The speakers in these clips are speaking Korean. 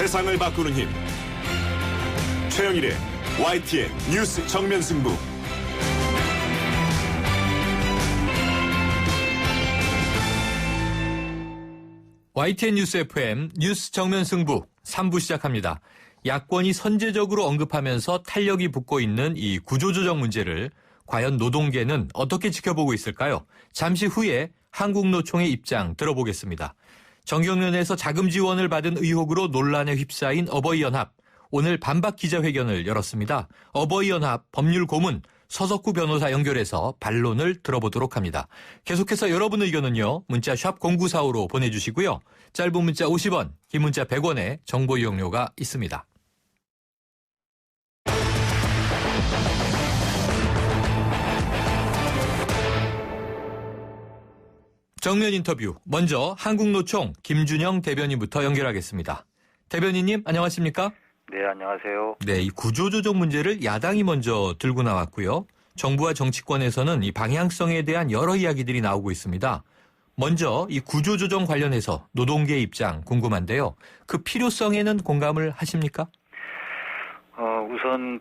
세상을 바꾸는 힘. 최영일의 YTN 뉴스 정면 승부. YTN 뉴스 FM 뉴스 정면 승부 3부 시작합니다. 야권이 선제적으로 언급하면서 탄력이 붙고 있는 이 구조조정 문제를 과연 노동계는 어떻게 지켜보고 있을까요? 잠시 후에 한국노총의 입장 들어보겠습니다. 정경련에서 자금 지원을 받은 의혹으로 논란에 휩싸인 어버이연합. 오늘 반박 기자회견을 열었습니다. 어버이연합 법률고문 서석구 변호사 연결해서 반론을 들어보도록 합니다. 계속해서 여러분 의견은요. 문자 샵 0945로 보내주시고요. 짧은 문자 50원, 긴 문자 100원의 정보 이용료가 있습니다. 정면 인터뷰. 먼저 한국노총 김준영 대변인부터 연결하겠습니다. 대변인님 안녕하십니까? 네, 안녕하세요. 네, 이 구조조정 문제를 야당이 먼저 들고 나왔고요. 정부와 정치권에서는 이 방향성에 대한 여러 이야기들이 나오고 있습니다. 먼저 이 구조조정 관련해서 노동계의 입장 궁금한데요. 그 필요성에는 공감을 하십니까? 우선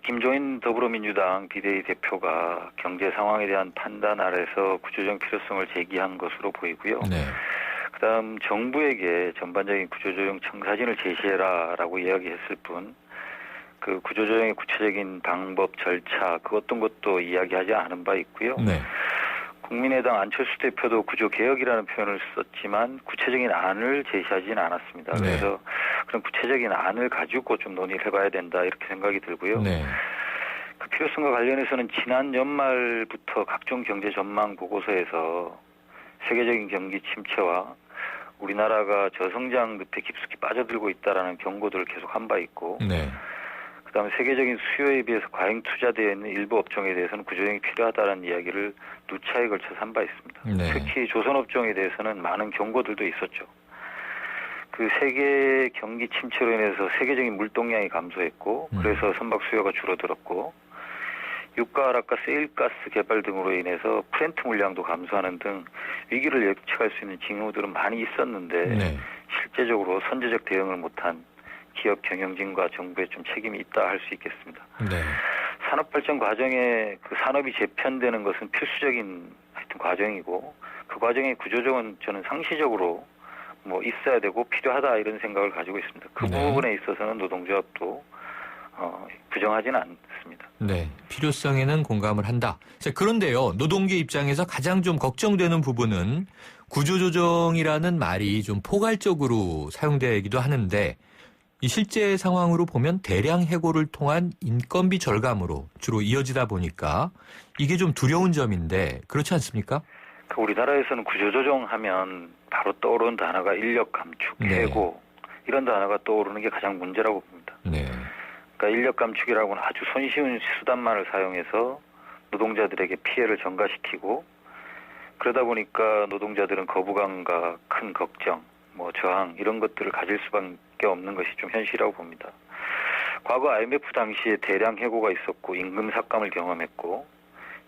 김종인 더불어민주당 비대위 대표가 경제 상황에 대한 판단 아래서 구조조정 필요성을 제기한 것으로 보이고요. 네. 그다음 정부에게 전반적인 구조조정 청사진을 제시해라라고 이야기했을 뿐 그 구조조정의 구체적인 방법, 절차 그 어떤 것도 이야기하지 않은 바 있고요. 네. 국민의당 안철수 대표도 구조개혁이라는 표현을 썼지만 구체적인 안을 제시하지는 않았습니다. 네. 그래서 그런 구체적인 안을 가지고 좀 논의를 해봐야 된다 이렇게 생각이 들고요. 네. 그 필요성과 관련해서는 지난 연말부터 각종 경제 전망 보고서에서 세계적인 경기 침체와 우리나라가 저성장 늪에 깊숙이 빠져들고 있다라는 경고들을 계속 한 바 있고 네. 그다음에 세계적인 수요에 비해서 과잉 투자되어 있는 일부 업종에 대해서는 구조조정이 필요하다는 이야기를 누차에 걸쳐서 한 바 있습니다. 네. 특히 조선업종에 대해서는 많은 경고들도 있었죠. 그 세계 경기 침체로 인해서 세계적인 물동량이 감소했고 그래서 선박 수요가 줄어들었고 유가 하락과 세일가스 개발 등으로 인해서 프렌트 물량도 감소하는 등 위기를 예측할 수 있는 징후들은 많이 있었는데 네. 실제적으로 선제적 대응을 못한 기업 경영진과 정부의 좀 책임이 있다 할 수 있겠습니다. 네. 산업 발전 과정에 그 산업이 재편되는 것은 필수적인 하여튼 과정이고 그 과정의 구조조정은 저는 상시적으로 뭐 있어야 되고 필요하다 이런 생각을 가지고 있습니다. 그 네. 부분에 있어서는 노동조합도 부정하지는 않습니다. 네, 필요성에는 공감을 한다. 자, 그런데요, 노동계 입장에서 가장 좀 걱정되는 부분은 구조조정이라는 말이 좀 포괄적으로 사용되기도 하는데 이 실제 상황으로 보면 대량 해고를 통한 인건비 절감으로 주로 이어지다 보니까 이게 좀 두려운 점인데 그렇지 않습니까? 그 우리나라에서는 구조조정하면 바로 떠오르는 단어가 인력 감축, 해고 이런 단어가 떠오르는 게 가장 문제라고 봅니다. 네. 그러니까 인력 감축이라고는 아주 손쉬운 수단만을 사용해서 노동자들에게 피해를 전가시키고 그러다 보니까 노동자들은 거부감과 큰 걱정, 뭐 저항 이런 것들을 가질 수밖에 없는 것이 좀 현실이라고 봅니다. 과거 IMF 당시에 대량 해고가 있었고 임금 삭감을 경험했고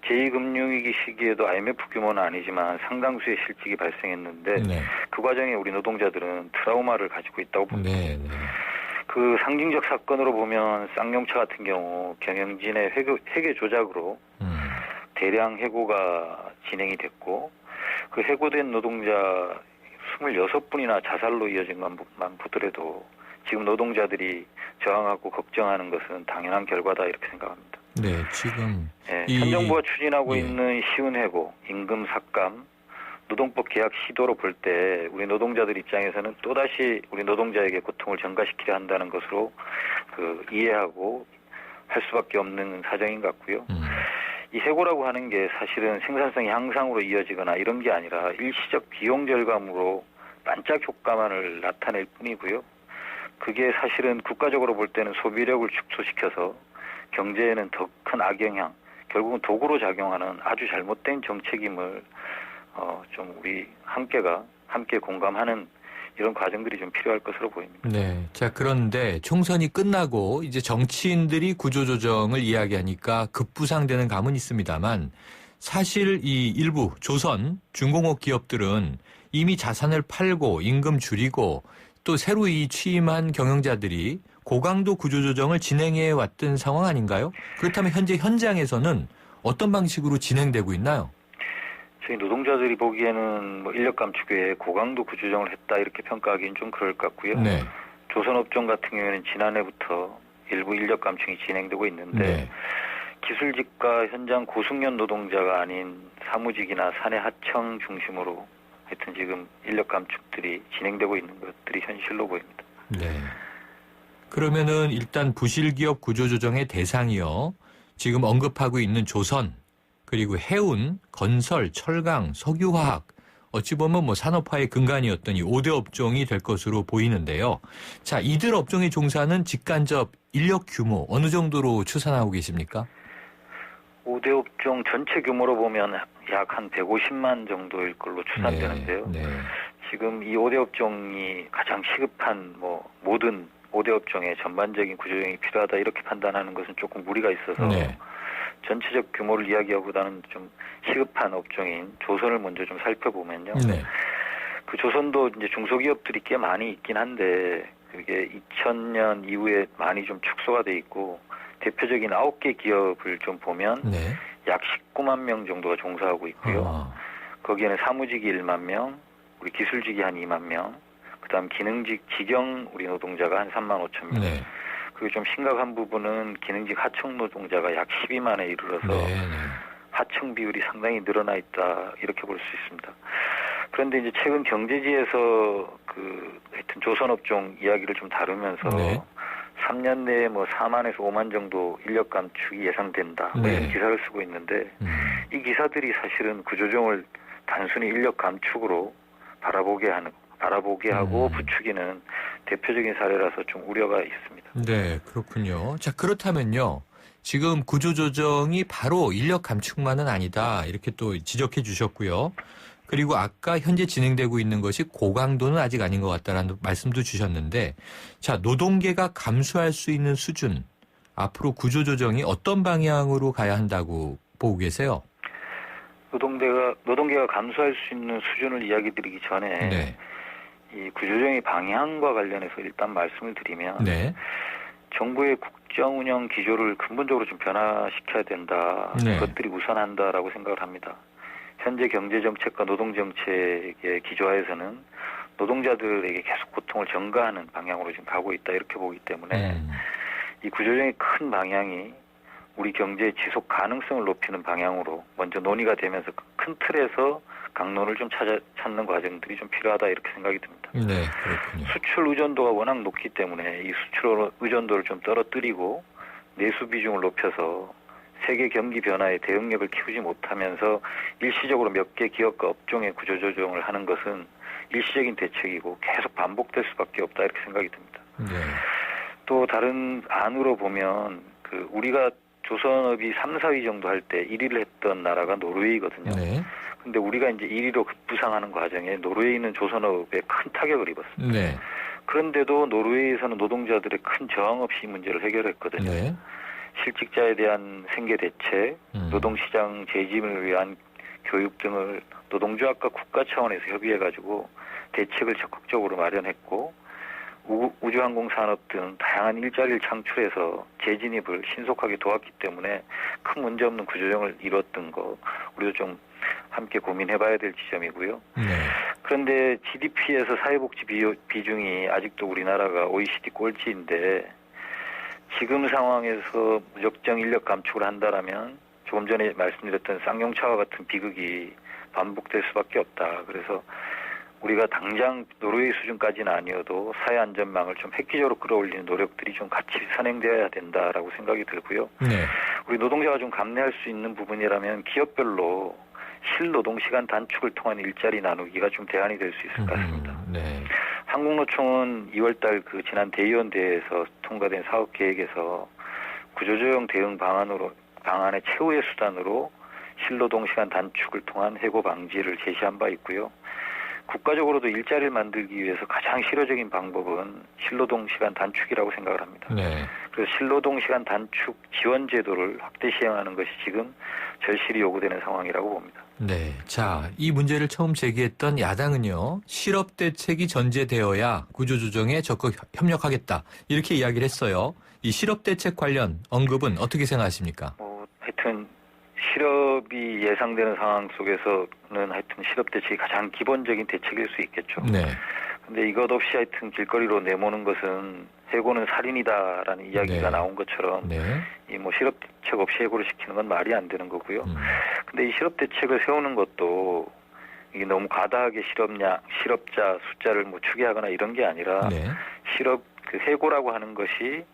제2금융위기 시기에도 IMF 규모는 아니지만 상당수의 실직이 발생했는데 그 과정에 우리 노동자들은 트라우마를 가지고 있다고 봅니다. 그 상징적 사건으로 보면 쌍용차 같은 경우 경영진의 회계 조작으로 대량 해고가 진행이 됐고 그 해고된 노동자 26분이나 자살로 이어진 것만 보더라도 지금 노동자들이 저항하고 걱정하는 것은 당연한 결과다 이렇게 생각합니다. 네, 지금 현 정부가 추진하고 있는 쉬운 해고, 임금 삭감, 노동법 개혁 시도로 볼 때 우리 노동자들 입장에서는 또다시 우리 노동자에게 고통을 전가시키려 한다는 것으로 이해하고 할 수밖에 없는 사정인 것 같고요. 이 해고라고 하는 게 사실은 생산성 향상으로 이어지거나 이런 게 아니라 일시적 비용 절감으로 반짝 효과만을 나타낼 뿐이고요. 그게 사실은 국가적으로 볼 때는 소비력을 축소시켜서 경제에는 더 큰 악영향, 결국은 도구로 작용하는 아주 잘못된 정책임을 좀 우리 함께 공감하는 이런 과정들이 좀 필요할 것으로 보입니다. 네. 자, 그런데 총선이 끝나고 이제 정치인들이 구조조정을 이야기하니까 급부상되는 감은 있습니다만 사실 이 일부 조선, 중공업 기업들은 이미 자산을 팔고 임금 줄이고 또 새로 이 취임한 경영자들이 고강도 구조조정을 진행해 왔던 상황 아닌가요? 그렇다면 현재 현장에서는 어떤 방식으로 진행되고 있나요? 저희 노동자들이 보기에는 뭐 인력 감축 외에 고강도 구조조정을 했다 이렇게 평가하기는 좀 그럴 것 같고요. 네. 조선업종 같은 경우에는 지난해부터 일부 인력 감축이 진행되고 있는데 네. 기술직과 현장 고숙련 노동자가 아닌 사무직이나 사내 하청 중심으로 하여튼 지금 인력 감축들이 진행되고 있는 것들이 현실로 보입니다. 네. 그러면은 일단 부실기업 구조조정의 대상이요. 지금 언급하고 있는 조선, 그리고 해운, 건설, 철강, 석유화학, 어찌 보면 뭐 산업화의 근간이었던 이 5대 업종이 될 것으로 보이는데요. 자, 이들 업종의 종사는 직간접 인력 규모 어느 정도로 추산하고 계십니까? 5대 업종 전체 규모로 보면 약 한 150만 정도일 걸로 추산되는데요. 네. 지금 이 5대 업종이 가장 시급한 뭐 모든 5대 업종의 전반적인 구조조정이 필요하다 이렇게 판단하는 것은 조금 무리가 있어서 네. 전체적 규모를 이야기하기보다는 좀 시급한 업종인 조선을 먼저 좀 살펴보면요. 네. 그 조선도 이제 중소기업들이 꽤 많이 있긴 한데 그게 2000년 이후에 많이 좀 축소가 돼 있고 대표적인 9개 기업을 좀 보면 네. 약 19만 명 정도가 종사하고 있고요. 아, 거기에는 사무직이 1만 명, 우리 기술직이 한 2만 명, 그다음 기능직 직영 우리 노동자가 한 3만 5천 명. 네. 그리고 좀 심각한 부분은 기능직 하청 노동자가 약 12만에 이르러서 네. 하청 비율이 상당히 늘어나 있다 이렇게 볼 수 있습니다. 그런데 이제 최근 경제지에서 하여튼 조선업종 이야기를 좀 다루면서 네. 3년 내에 뭐 4만에서 5만 정도 인력 감축이 예상된다 뭐 네. 이런 기사를 쓰고 있는데 이 기사들이 사실은 구조조정을 단순히 인력 감축으로 바라보게 하고 부추기는 대표적인 사례라서 좀 우려가 있습니다. 네, 그렇군요. 자, 그렇다면요. 지금 구조조정이 바로 인력 감축만은 아니다. 이렇게 또 지적해 주셨고요. 그리고 아까 현재 진행되고 있는 것이 고강도는 아직 아닌 것 같다라는 말씀도 주셨는데, 자, 노동계가 감수할 수 있는 수준, 앞으로 구조조정이 어떤 방향으로 가야 한다고 보고 계세요? 노동계가 감수할 수 있는 수준을 이야기 드리기 전에 네. 이 구조조정의 방향과 관련해서 일단 말씀을 드리면 네. 정부의 국정 운영 기조를 근본적으로 좀 변화시켜야 된다. 네. 그것들이 우선한다라고 생각을 합니다. 현재 경제정책과 노동정책의 기조하에서는 노동자들에게 계속 고통을 전가하는 방향으로 지금 가고 있다 이렇게 보기 때문에 이 구조조정의 큰 방향이 우리 경제의 지속 가능성을 높이는 방향으로 먼저 논의가 되면서 큰 틀에서 강론을 좀 찾는 과정들이 좀 필요하다 이렇게 생각이 듭니다. 네, 그렇군요. 수출 의존도가 워낙 높기 때문에 이 수출 의존도를 좀 떨어뜨리고 내수 비중을 높여서 세계 경기 변화에 대응력을 키우지 못하면서 일시적으로 몇 개 기업과 업종의 구조조정을 하는 것은 일시적인 대책이고 계속 반복될 수밖에 없다 이렇게 생각이 듭니다. 네. 또 다른 안으로 보면 우리가 조선업이 3, 4위 정도 할 때 1위를 했던 나라가 노르웨이거든요. 네. 근데 우리가 이제 1위로 급부상하는 과정에 노르웨이는 조선업에 큰 타격을 입었습니다. 네. 그런데도 노르웨이에서는 노동자들의 큰 저항 없이 문제를 해결했거든요. 네. 실직자에 대한 생계 대책, 노동시장 재짐을 위한 교육 등을 노동조합과 국가 차원에서 협의해가지고 대책을 적극적으로 마련했고 우주항공 산업 등 다양한 일자리를 창출해서 재진입을 신속하게 도왔기 때문에 큰 문제 없는 구조조정을 이뤘던 거 우리도 좀 함께 고민해봐야 될 지점이고요. 네. 그런데 GDP에서 사회복지 비중이 아직도 우리나라가 OECD 꼴찌인데 지금 상황에서 무적정 인력 감축을 한다라면 조금 전에 말씀드렸던 쌍용차와 같은 비극이 반복될 수밖에 없다. 그래서 우리가 당장 노르웨이 수준까지는 아니어도 사회 안전망을 좀 획기적으로 끌어올리는 노력들이 좀 같이 선행되어야 된다라고 생각이 들고요. 네. 우리 노동자가 좀 감내할 수 있는 부분이라면 기업별로 실노동시간 단축을 통한 일자리 나누기가 좀 대안이 될 수 있을 것 같습니다. 네. 한국노총은 2월달 지난 대의원 대회에서 통과된 사업 계획에서 구조조정 대응 방안의 최후의 수단으로 실노동시간 단축을 통한 해고 방지를 제시한 바 있고요. 국가적으로도 일자리를 만들기 위해서 가장 실효적인 방법은 실노동 시간 단축이라고 생각을 합니다. 네. 그래서 실노동 시간 단축 지원 제도를 확대 시행하는 것이 지금 절실히 요구되는 상황이라고 봅니다. 네. 자, 이 문제를 처음 제기했던 야당은요, 실업 대책이 전제되어야 구조조정에 적극 협력하겠다. 이렇게 이야기를 했어요. 이 실업 대책 관련 언급은 어떻게 생각하십니까? 하여튼 실업이 예상되는 상황 속에서는 하여튼 실업 대책이 가장 기본적인 대책일 수 있겠죠. 네. 근데 이것 없이 하여튼 길거리로 내모는 것은 해고는 살인이다라는 이야기가 네. 나온 것처럼 네. 이 뭐 실업 대책 없이 해고를 시키는 건 말이 안 되는 거고요. 근데 이 실업 대책을 세우는 것도 이게 너무 과다하게 실업자 숫자를 뭐 추계하거나 이런 게 아니라 네. 실업 그 해고라고 하는 것이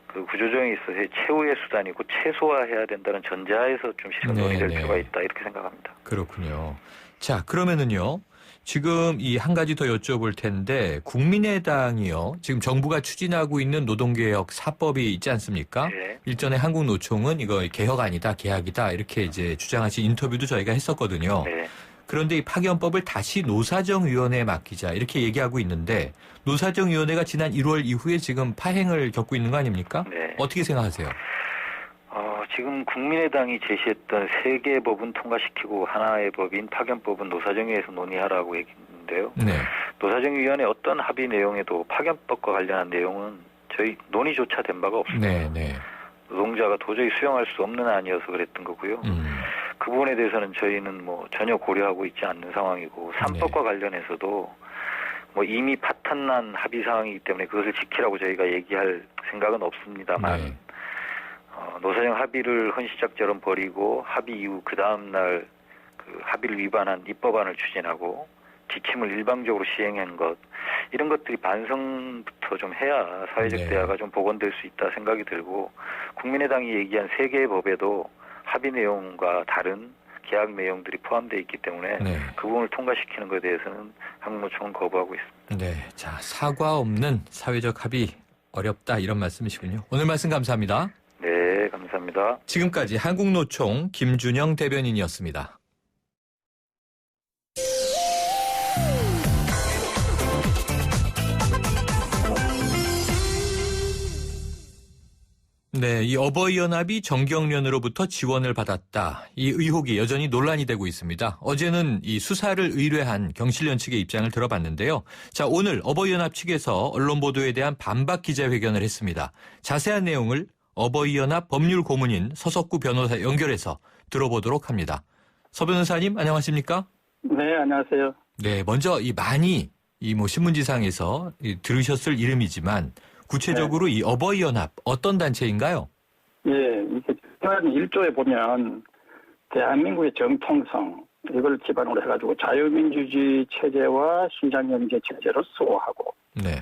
그 구조조정에 있어서의 최후의 수단이고 최소화해야 된다는 전제하에서 좀 실현 논의될 네, 필요가 네. 있다 이렇게 생각합니다. 그렇군요. 자, 그러면은요. 지금 이 한 가지 더 여쭤볼 텐데 국민의당이요. 지금 정부가 추진하고 있는 노동개혁 4법이 있지 않습니까? 네. 일전에 한국노총은 이거 개혁 아니다, 개혁이다 이렇게 이제 주장하신 인터뷰도 저희가 했었거든요. 네. 그런데 이 파견법을 다시 노사정위원회에 맡기자 이렇게 얘기하고 있는데 노사정위원회가 지난 1월 이후에 지금 파행을 겪고 있는 거 아닙니까? 네. 어떻게 생각하세요? 지금 국민의당이 제시했던 3개의 법은 통과시키고 하나의 법인 파견법은 노사정위에서 논의하라고 얘기했는데요. 네. 노사정위원회 어떤 합의 내용에도 파견법과 관련한 내용은 저희 논의조차 된 바가 없습니다. 네, 네. 노동자가 도저히 수용할 수 없는 안이어서 그랬던 거고요. 그 부분에 대해서는 저희는 뭐 전혀 고려하고 있지 않는 상황이고 3법과 관련해서도 뭐 이미 파탄난 합의 사항이기 때문에 그것을 지키라고 저희가 얘기할 생각은 없습니다만 네. 노사정 합의를 헌시작처럼 버리고 합의 이후 그 다음날 그 합의를 위반한 입법안을 추진하고 지침을 일방적으로 시행한 것 이런 것들이 반성부터 좀 해야 사회적 네. 대화가 좀 복원될 수 있다 생각이 들고 국민의당이 얘기한 3개의 법에도 합의 내용과 다른 계약 내용들이 포함되어 있기 때문에 네. 그 부분을 통과시키는 것에 대해서는 한국노총은 거부하고 있습니다. 네. 자, 사과 없는 사회적 합의 어렵다 이런 말씀이시군요. 오늘 말씀 감사합니다. 네, 감사합니다. 지금까지 한국노총 김준영 대변인이었습니다. 네, 이 어버이연합이 정경련으로부터 지원을 받았다. 이 의혹이 여전히 논란이 되고 있습니다. 어제는 이 수사를 의뢰한 경실련 측의 입장을 들어봤는데요. 자, 오늘 어버이연합 측에서 언론 보도에 대한 반박 기자회견을 했습니다. 자세한 내용을 어버이연합 법률고문인 서석구 변호사 연결해서 들어보도록 합니다. 서 변호사님, 안녕하십니까? 네, 안녕하세요. 네, 먼저 많이 신문지상에서 들으셨을 이름이지만 구체적으로 이 어버이연합 어떤 단체인가요? 예, 이게 1조에 보면 대한민국의 정통성 이걸 기반으로 해가지고 자유민주주의 체제와 시장경제 체제를 수호하고 네.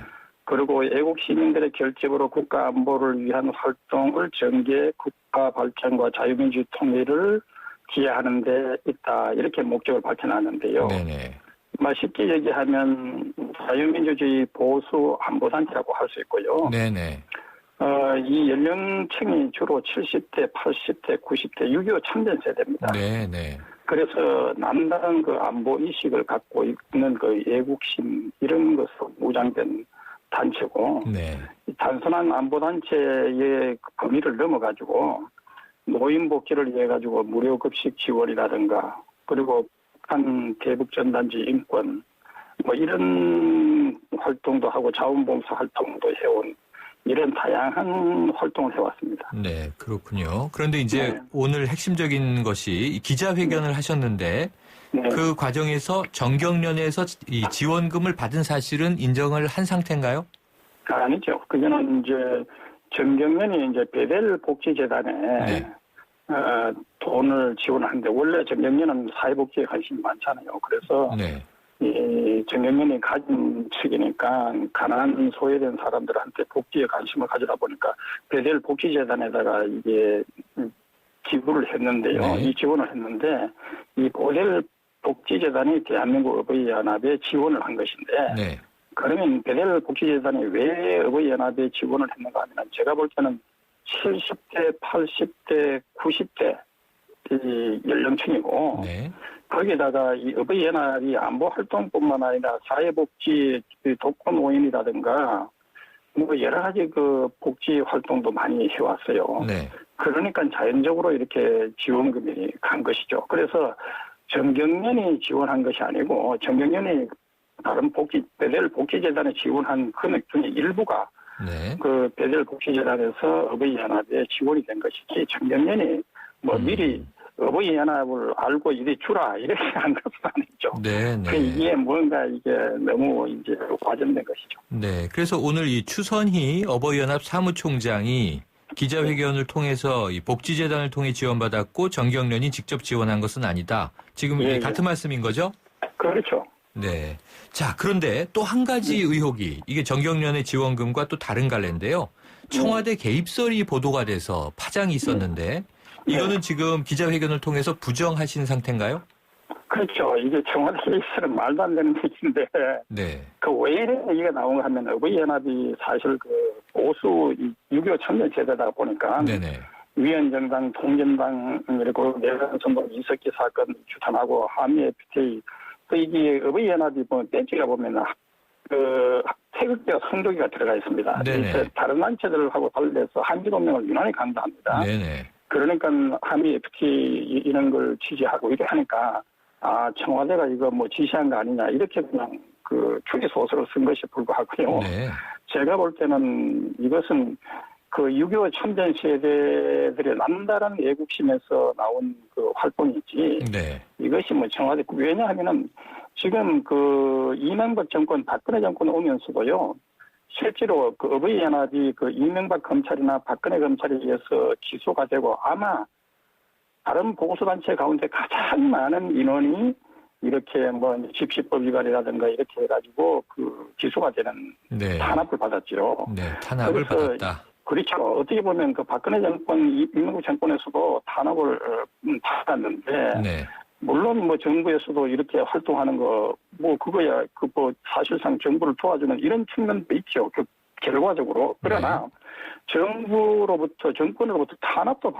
그리고 애국 시민들의 결집으로 국가 안보를 위한 활동을 전개 국가 발전과 자유민주주의 통일을 기여하는 데 있다 이렇게 목적을 밝혀놨는데요. 네네. 쉽게 얘기하면 자유민주주의 보수 안보단체라고 할 수 있고요. 네네. 이 연령층이 주로 70대, 80대, 90대, 6.25 참전 세대입니다. 네네. 그래서 남다른 그 안보 의식을 갖고 있는 그 애국심 이런 것으로 무장된 단체고, 네. 단순한 안보 단체의 범위를 넘어가지고 노인 복지를 위해 가지고 무료 급식 지원이라든가 그리고 북한 대북전단지 인권 이런 활동도 하고 자원봉사 활동도 해온 이런 다양한 활동을 해왔습니다. 네, 그렇군요. 그런데 이제 네. 오늘 핵심적인 것이 기자회견을 하셨는데 네. 그 과정에서 정경련에서 이 지원금을 받은 사실은 인정을 한 상태인가요? 아니죠. 그거는 이제 정경련이 이제 베델 복지재단에 네. 돈을 지원하는데 원래 정경련은 사회복지에 관심이 많잖아요. 그래서 네. 이 정경련이 가진 측이니까 가난한 소외된 사람들한테 복지에 관심을 가지다 보니까 베델 복지재단에다가 이게 기부를 했는데요. 네. 이 지원을 했는데 이 베델 복지재단이 대한민국 어버이연합에 지원을 한 것인데 네. 그러면 베델 복지재단이 왜 어버이연합에 지원을 했는가 하면 제가 볼 때는 70대, 80대, 90대 이 연령층이고 네. 거기다가 이 어버이 연합이 안보 활동뿐만 아니라 사회복지 독거 노인이라든가 뭐 여러 가지 그 복지 활동도 많이 해왔어요. 네. 그러니까 자연적으로 이렇게 지원금이 간 것이죠. 그래서 정경련이 지원한 것이 아니고 정경련이 다른 베델 복지재단에 지원한 금액 중에 일부가 네. 그 베델 복지재단에서 어버이 연합에 지원이 된 것이지 정경련이 뭐 미리 어버이 연합을 알고 이리 주라 이렇게 한 것은 아니죠. 네, 그 네. 이게 뭔가 이게 너무 이제 과전된 것이죠. 네. 그래서 오늘 이 추선희 어버이연합 사무총장이 기자회견을 통해서 이 복지재단을 통해 지원받았고 정경련이 직접 지원한 것은 아니다. 지금 예, 같은 말씀인 거죠? 그렇죠. 네. 자, 그런데 또 한 가지 의혹이 이게 정경련의 지원금과 또 다른 갈래인데요. 청와대 개입설이 보도가 돼서 파장이 있었는데 이거는 지금 기자회견을 통해서 부정하신 상태인가요? 그렇죠. 이게 청와대 개입설은 말도 안 되는 얘기인데 네. 그 왜 이런 얘기가 나온가 하면 어버이 연합이 사실 그 보수 6.25 청년 세대다 보니까 네네. 위원정당, 통전당 그리고 내란선동 이석기 사건 주탄하고 한미 FTA 또 이게 어버이 연합이 보면 떼지가 보면 그 태극기와 성조기가 들어가 있습니다. 네네. 다른 단체들하고 달려서 한미동맹을 유난히 강조합니다. 네네. 그러니까 한미 FTA 이런 걸 취재하고 이렇게 하니까 아 청와대가 이거 뭐 지시한 거 아니냐 이렇게 그냥 그 추리 소설을 쓴 것이 불구하고요. 네. 제가 볼 때는 이것은 그 6.25 참전 세대들의 남다른 애국심에서 나온 그 활동이지. 네. 이것이 뭐 청와대 왜냐하면은 지금 그 이명박 정권 박근혜 정권 오면서도요. 실제로 그 어버이 연합이 그 이명박 검찰이나 박근혜 검찰에 의해서 기소가 되고 아마 다른 보수단체 가운데 가장 많은 인원이 이렇게 뭐 집시법 위반이라든가 이렇게 해가지고 그 기소가 되는 네. 탄압을 받았죠. 네. 탄압을 그래서 받았다. 그렇죠. 어떻게 보면 그 박근혜 정권, 이명박 정권에서도 탄압을 받았는데 네. 물론 뭐 정부에서도 이렇게 활동하는 거 뭐 그거야 그 뭐 사실상 정부를 도와주는 이런 측면도 있죠. 그 결과적으로 그러나 정권으로부터 탄압도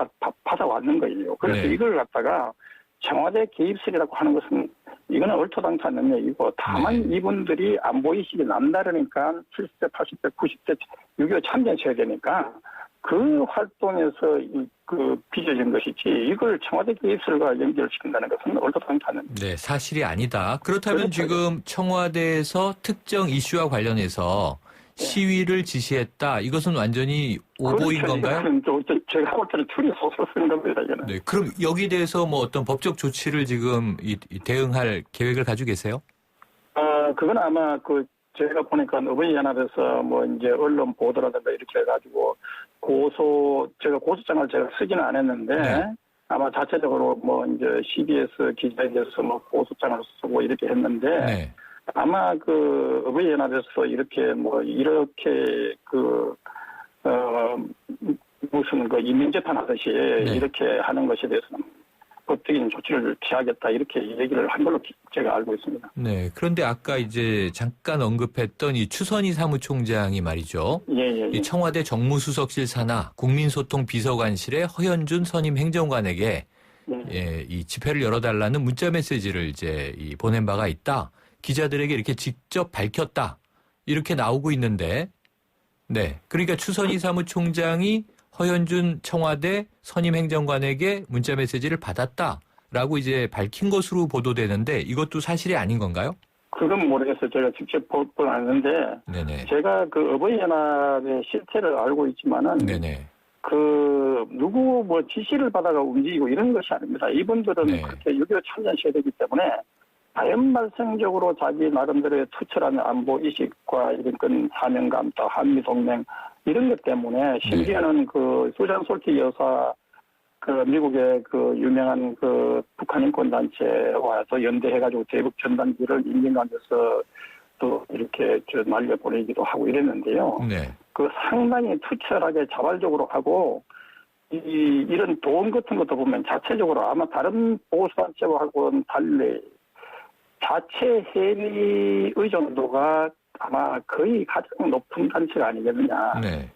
받아왔는 거예요. 그래서 네. 이걸 갖다가 청와대 개입설이라고 하는 것은 이거는 얼토당토않는 얘기고 다만 네. 이분들이 안보의식이 남다르니까 70대, 80대, 90대 6.25 참전 세대니까 그 활동에서 그 빚어진 것이지 이걸 청와대 개입설과 연결시킨다는 것은 얼토당토않는 네, 사실이 아니다. 그렇다면 그렇죠. 지금 청와대에서 특정 이슈와 관련해서 시위를 지시했다. 이것은 완전히 오보인 그렇죠. 건가요? 이거는 제가 볼 때는 추리 소설 쓰는 겁니다. 이거는. 네, 그럼 여기에 대해서 뭐 어떤 법적 조치를 지금 대응할 계획을 가지고 계세요? 그건 아마 제가 보니까 어버이 연합에서 뭐 이제 언론 보도라든가 이렇게 해가지고 제가 고소장을 제가 쓰지는 않았는데 네. 아마 자체적으로 뭐 이제 CBS 기자에 대해서 뭐 고소장을 쓰고 이렇게 했는데 네. 아마 그 어버이 연합에서 이렇게 무슨 그 인민재판 하듯이 네. 이렇게 하는 것에 대해서는 법적인 조치를 취하겠다 이렇게 얘기를 한 걸로 제가 알고 있습니다. 네. 그런데 아까 이제 잠깐 언급했던 이 추선희 사무총장이 말이죠. 예. 이 청와대 정무수석실 산하 국민소통 비서관실의 허현준 선임 행정관에게 이 집회를 열어달라는 문자 메시지를 이제 보낸 바가 있다. 기자들에게 이렇게 직접 밝혔다. 이렇게 나오고 있는데, 네. 그러니까 추선희 사무총장이 허현준 청와대 선임 행정관에게 문자 메시지를 받았다라고 이제 밝힌 것으로 보도되는데 이것도 사실이 아닌 건가요? 그건 모르겠어요. 제가 직접 보진 않았는데 네네. 제가 그 어버이 연합의 실태를 알고 있지만은 네네. 누구 뭐 지시를 받아가 움직이고 이런 것이 아닙니다. 이분들은 네. 그렇게 6.25 참전 세대이기 때문에 자연 발생적으로 자기 나름대로의 투철한 안보 의식과 이런 건 사명감 또 한미 동맹 이런 것 때문에 심지어는 그 수잔 솔티 여사 그 미국의 그 유명한 그 북한 인권 단체와 또 연대해가지고 대북 전단지를 인민관에서 또 이렇게 날려 보내기도 하고 이랬는데요. 네. 그 상당히 투철하게 자발적으로 하고 이런 도움 같은 것도 보면 자체적으로 아마 다른 보수 단체와는 달리 자체 해외 의존도가 아마 거의 가장 높은 단체가 아니겠느냐. 네.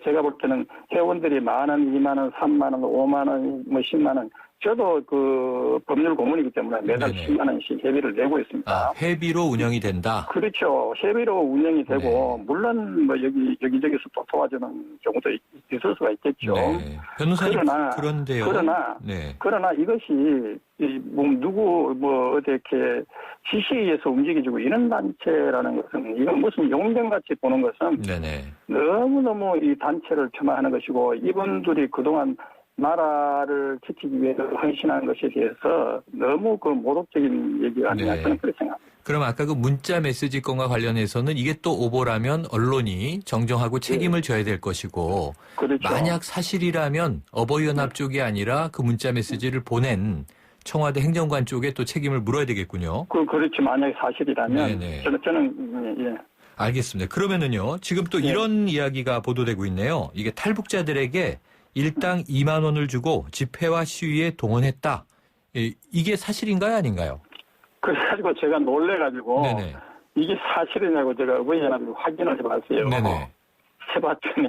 제가 볼 때는 회원들이 10,000원, 20,000원, 30,000원, 50,000원, 뭐 10,000원. 저도 그 법률 고문이기 때문에 매달 네네. 10만 원씩 회비를 내고 있습니다. 아, 회비로 운영이 된다. 그렇죠. 회비로 운영이 되고 네. 물론 뭐 여기저기서 또 도와주는 경우도 있을 수가 있겠죠. 네. 변호사님 그런데요. 그러나 이것이 누구 어떻게 지시에 의해서 움직여지고 이런 단체라는 것은 이건 무슨 용병같이 보는 것은 네네. 너무너무 이 단체를 폄하하는 것이고 이분들이 그동안 나라를 지키기 위해서 헌신한 것에 대해서 너무 그 모독적인 얘기가 아니라 저는 그렇게 생각합니다. 그럼 아까 그 문자 메시지 건과 관련해서는 이게 또 오보라면 언론이 정정하고 책임을 져야 될 것이고 그렇죠. 만약 사실이라면 어버이연합 쪽이 아니라 그 문자 메시지를 보낸 청와대 행정관 쪽에 또 책임을 물어야 되겠군요. 그렇지. 만약에 사실이라면 네네. 저는 예. 알겠습니다. 그러면은요. 지금 또 이런 이야기가 보도되고 있네요. 이게 탈북자들에게 일당 2만 원을 주고 집회와 시위에 동원했다. 이게 사실인가요, 아닌가요? 그래가지고 제가 놀래가지고 네네. 이게 사실이냐고 제가 어버이연합에 확인을 해봤어요. 네네. 해봤더니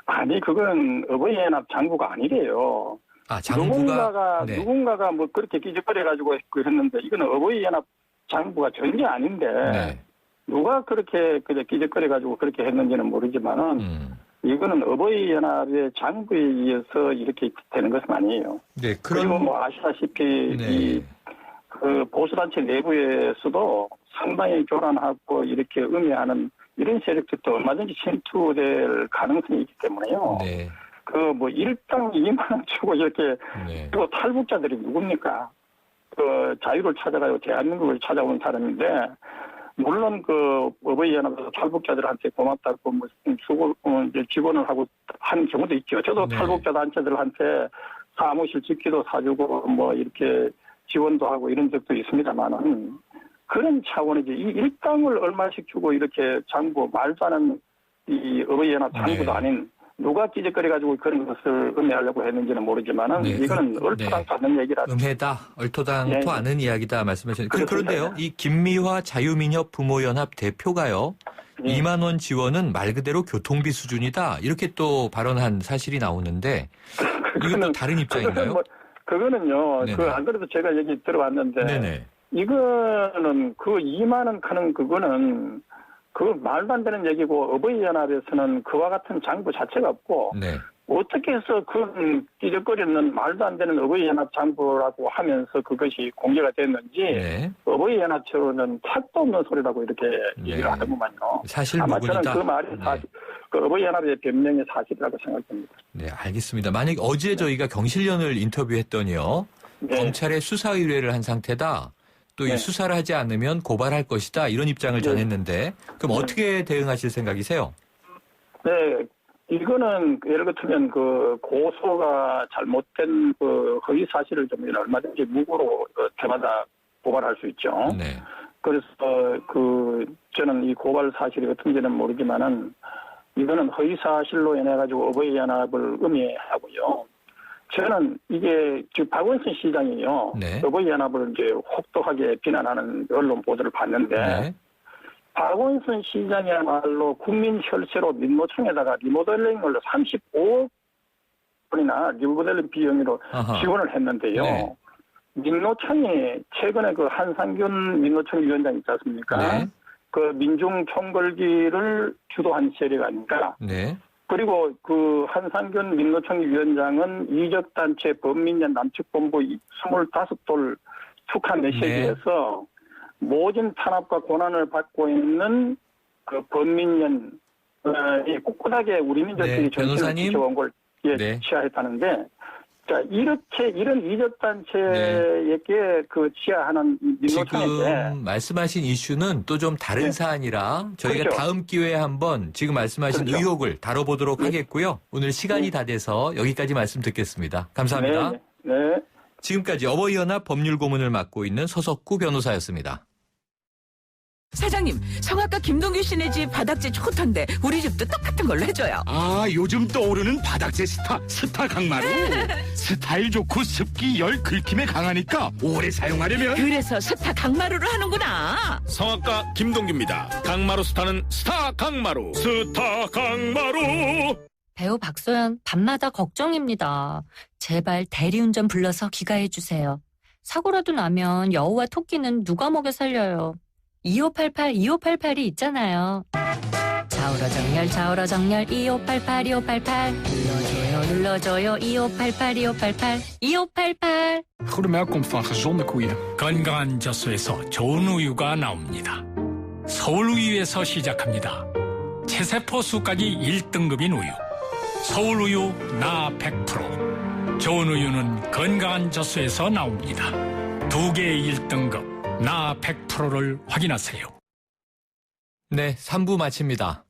아니 그건 어버이연합 장부가 아니래요. 아, 장부가 누군가가 뭐 그렇게 기적거려가지고 그랬는데 이거는 어버이연합 장부가 전혀 아닌데 네. 누가 그렇게 그냥 기적거려가지고 그렇게 했는지는 모르지만은. 이거는 어버이연합의 장부에 의해서 이렇게 되는 것은 아니에요. 네, 그리고 뭐 아시다시피 그 보수단체 내부에서도 상당히 교란하고 이렇게 음해하는 이런 세력들도 얼마든지 침투될 가능성이 있기 때문에요. 네. 그 뭐 일당 2만 원 주고 이렇게 그리고 탈북자들이 누굽니까? 그 자유를 찾아가요. 대한민국을 찾아온 사람인데. 물론 그 어버이연합에서 탈북자들한테 고맙다고 뭐 이제 지원을 하고 하는 경우도 있죠. 저도 탈북자 단체들한테 사무실 집기도 사주고 뭐 이렇게 지원도 하고 이런 적도 있습니다만은 그런 차원이지 이 일당을 얼마씩 주고 이렇게 장부 말도 안 하는 이 어버이연합 장부도 아닌 누가 끼적거려가지고 그런 것을 음해하려고 했는지는 모르지만은 이거는 얼토당토 않는 얘기라. 음해다, 얼토당토 않은 이야기다 말씀하셨는데 그런데요, 이 김미화 자유민협 부모연합 대표가요, 2만 원 지원은 말 그대로 교통비 수준이다 이렇게 또 발언한 사실이 나오는데 이것도 다른 입장인가요? 그거는요. 그 안 그래도 제가 얘기 들어봤는데 이거는 그 2만 원 하는 그거는. 그 말도 안 되는 얘기고 어버이연합에서는 그와 같은 장부 자체가 없고 어떻게 해서 그 끼적거리는 말도 안 되는 어버이연합 장부라고 하면서 그것이 공개가 됐는지 어버이연합처로는 택도 없는 소리라고 이렇게 얘기를 하더구만요. 사실 아마 무근이다. 저는 그 말이 사실 그 어버이연합의 변명이 사실이라고 생각합니다. 네, 알겠습니다. 만약 어제 저희가 경실련을 인터뷰했더니요. 검찰에 수사 의뢰를 한 상태다. 또 이 수사를 하지 않으면 고발할 것이다. 이런 입장을 전했는데 그럼 어떻게 대응하실 생각이세요? 네. 이거는 예를 들면 그 고소가 잘못된 그 허위 사실을 좀 얼마든지 무고로 때마다 고발할 수 있죠. 그래서 그 저는 이 고발 사실이 어떤지는 모르지만은 이거는 허위 사실로 인해 가지고 어버이연합을 음해하고요. 저는 이게 지금 박원순 시장이요. 어버이연합을 이제 혹독하게 비난하는 언론 보도를 봤는데 박원순 시장이야말로 국민 혈세로 민노총에다가 리모델링을 35억 원이나 리모델링 비용으로 지원을 했는데요. 민노총이 최근에 그 한상균 민노총 위원장 있지 않습니까? 그 민중 총궐기를 주도한 세력 아닙니까? 그리고 그 한상균 민노총 위원장은 이적단체 범민련 남측본부 25돌 북한 메시지에서 모진 탄압과 고난을 받고 있는 그 범민련이 꿋꿋하게 우리 민족들이 정신을 지켜온 걸 취하했다는데, 자 이렇게 이런 이적단체에게 그 취하하는 민노총에게 지금 말씀하신 이슈는 또 좀 다른 사안이라 저희가 다음 기회에 한번 지금 말씀하신 의혹을 다뤄보도록 하겠고요. 오늘 시간이 다 돼서 여기까지 말씀 듣겠습니다. 감사합니다. 지금까지 어버이연합 법률고문을 맡고 있는 서석구 변호사였습니다. 사장님, 성악가 김동규 씨네 집 바닥재 좋던데 우리 집도 똑같은 걸로 해줘요. 아, 요즘 떠오르는 바닥재 스타 강마루. 스타일 좋고 습기, 열, 긁힘에 강하니까 오래 사용하려면. 그래서 스타 강마루를 하는구나. 성악가 김동규입니다. 강마루 스타는 스타 강마루. 스타 강마루. 배우 박소연, 밤마다 걱정입니다. 제발 대리운전 불러서 귀가해주세요. 사고라도 나면 여우와 토끼는 누가 먹여 살려요. 2588 있잖아요. 좌우로 정렬 2588 눌러줘요 2588 Goede komt van gezonde koeien. 건강한 젖소에서 좋은 우유가 나옵니다. 서울우유에서 시작합니다. 체세포 수까지 1등급인 우유. 서울우유 나 100%. 좋은 우유는 건강한 젖소에서 나옵니다. 2개의 1등급 나 100%를 확인하세요. 네, 3부 마칩니다.